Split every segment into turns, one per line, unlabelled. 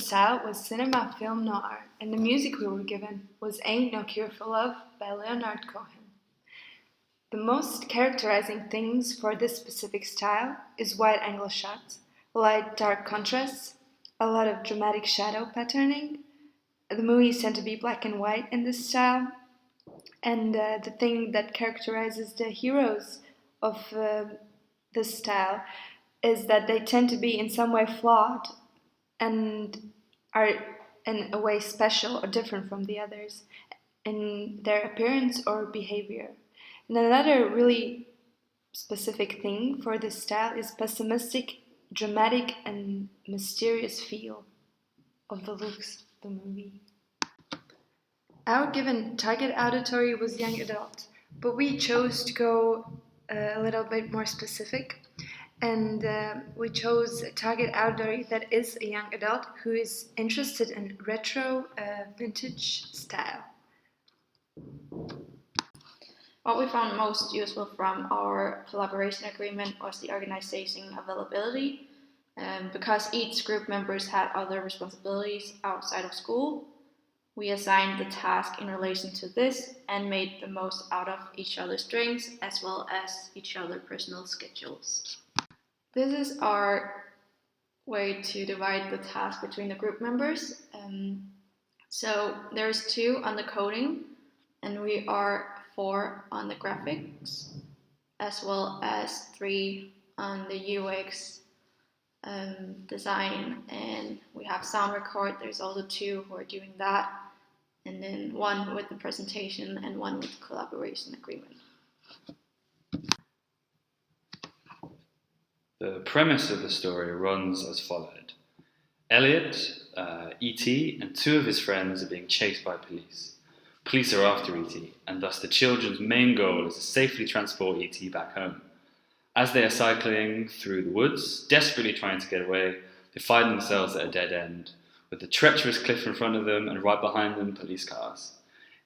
style was cinema film noir, and the music we were given was Ain't No Cure for Love by Leonard Cohen. The most characterizing things for this specific style is wide angle shots, light dark contrasts, a lot of dramatic shadow patterning. The movies tend to be black and white in this style, and the thing that characterizes the heroes of this style is that they tend to be in some way flawed and are in a way special or different from the others in their appearance or behavior. And another really specific thing for this style is pessimistic, dramatic, and mysterious feel of the looks of the movie. Our given target auditory was young adult, but we chose to go a little bit more specific, and we chose a target auditory that is a young adult who is interested in retro vintage style.
What we found most useful from our collaboration agreement was the organization availability, because each group members had other responsibilities outside of school. We assigned the task in relation to this and made the most out of each other's strengths as well as each other's personal schedules. This is our way to divide the task between the group members. So there's 2 on the coding, and we are 4 on the graphics, as well as 3 on the UX design, and we have sound record. There's also 2 who are doing that, and then 1 with the presentation and 1 with the collaboration agreement.
The premise of the story runs as followed. Elliot, E.T., and 2 of his friends are being chased by police. Police are after E.T., and thus the children's main goal is to safely transport E.T. back home. As they are cycling through the woods, desperately trying to get away, they find themselves at a dead end, with a treacherous cliff in front of them and right behind them police cars.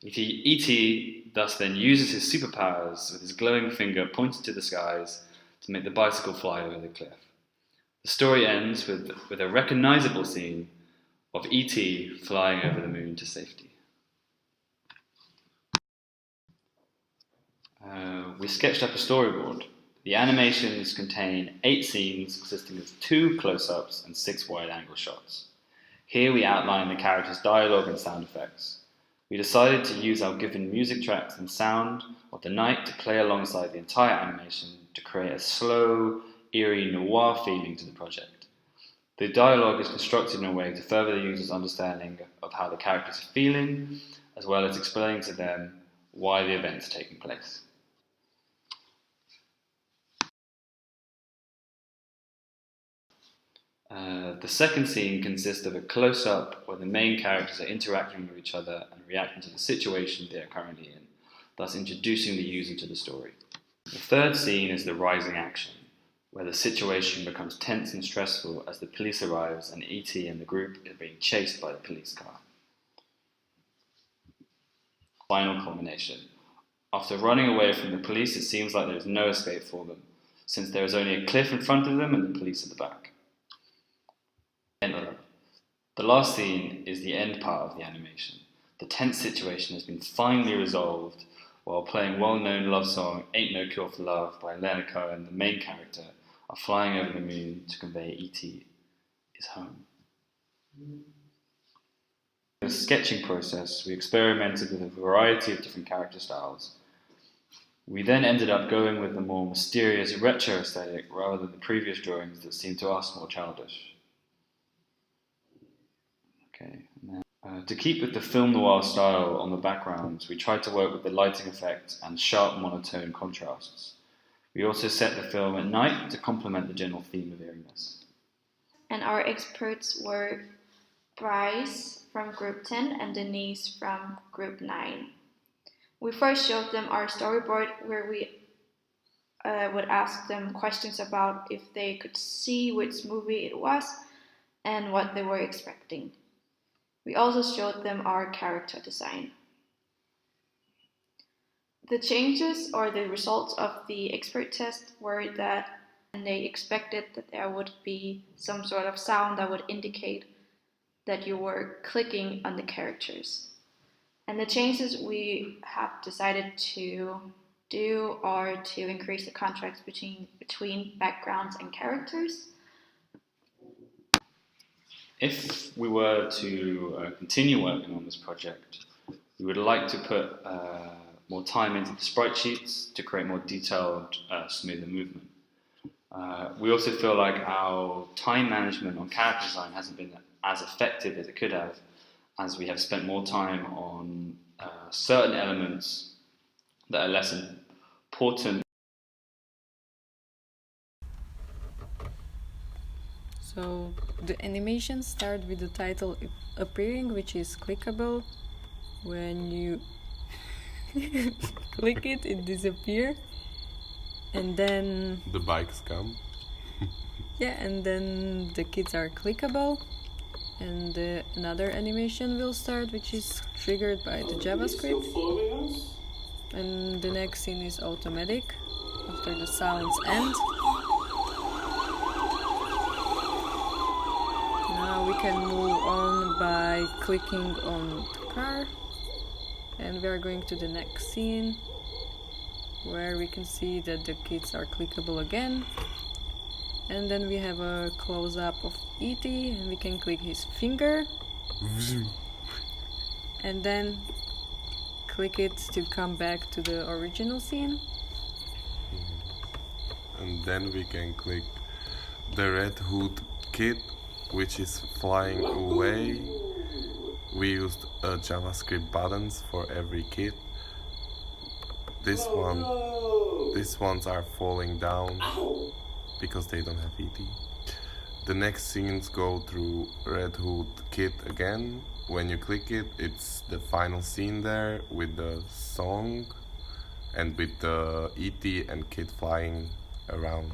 E.T. thus then uses his superpowers with his glowing finger pointed to the skies to make the bicycle fly over the cliff. The story ends with a recognizable scene of E.T. flying over the moon to safety. We sketched up a storyboard. The animations contain 8 scenes consisting of 2 close-ups and 6 wide-angle shots. Here we outline the characters' dialogue and sound effects. We decided to use our given music tracks and sound of the night to play alongside the entire animation to create a slow, eerie noir feeling to the project. The dialogue is constructed in a way to further the user's understanding of how the characters are feeling, as well as explaining to them why the events are taking place. The second scene consists of a close-up where the main characters are interacting with each other and reacting to the situation they are currently in, thus introducing the user to the story. The third scene is the rising action, where the situation becomes tense and stressful as the police arrives and E.T. and the group is being chased by the police car. Final culmination. After running away from the police, it seems like there is no escape for them, since there is only a cliff in front of them and the police at the back. The last scene is the end part of the animation. The tense situation has been finally resolved while playing well-known love song Ain't No Cure for Love by Leonard Cohen. The main character are flying over the moon to convey E.T. is home. In the sketching process, we experimented with a variety of different character styles. We then ended up going with the more mysterious retro aesthetic rather than the previous drawings that seemed to us more childish. To keep with the film noir style on the backgrounds, we tried to work with the lighting effect and sharp monotone contrasts. We also set the film at night to complement the general theme of eeriness.
And our experts were Bryce from Group 10 and Denise from Group 9. We first showed them our storyboard where we would ask them questions about if they could see which movie it was and what they were expecting. We also showed them our character design. The changes or the results of the expert test were that they expected that there would be some sort of sound that would indicate that you were clicking on the characters. And the changes we have decided to do are to increase the contrast between backgrounds and characters.
If we were to continue working on this project, we would like to put more time into the sprite sheets to create more detailed, smoother movement. We also feel like our time management on character design hasn't been as effective as it could have, as we have spent more time on certain elements that are less important.
So the animations start with the title appearing, which is clickable. When you click it, it disappears. And then
the bikes come.
Yeah, and then the kids are clickable. And another animation will start, which is triggered by the JavaScript. And the next scene is automatic after the sounds end. Now we can move on by clicking on the car, and we are going to the next scene where we can see that the kids are clickable again. And then we have a close-up of E.T. and we can click his finger and then click it to come back to the original scene.
And then we can click the Red Hood kid, which is flying away. We used JavaScript buttons for every kid. These ones are falling down because they don't have ET. The next scenes go through Red Hood kid again. When you click it, it's the final scene there with the song and with the ET and kid flying around.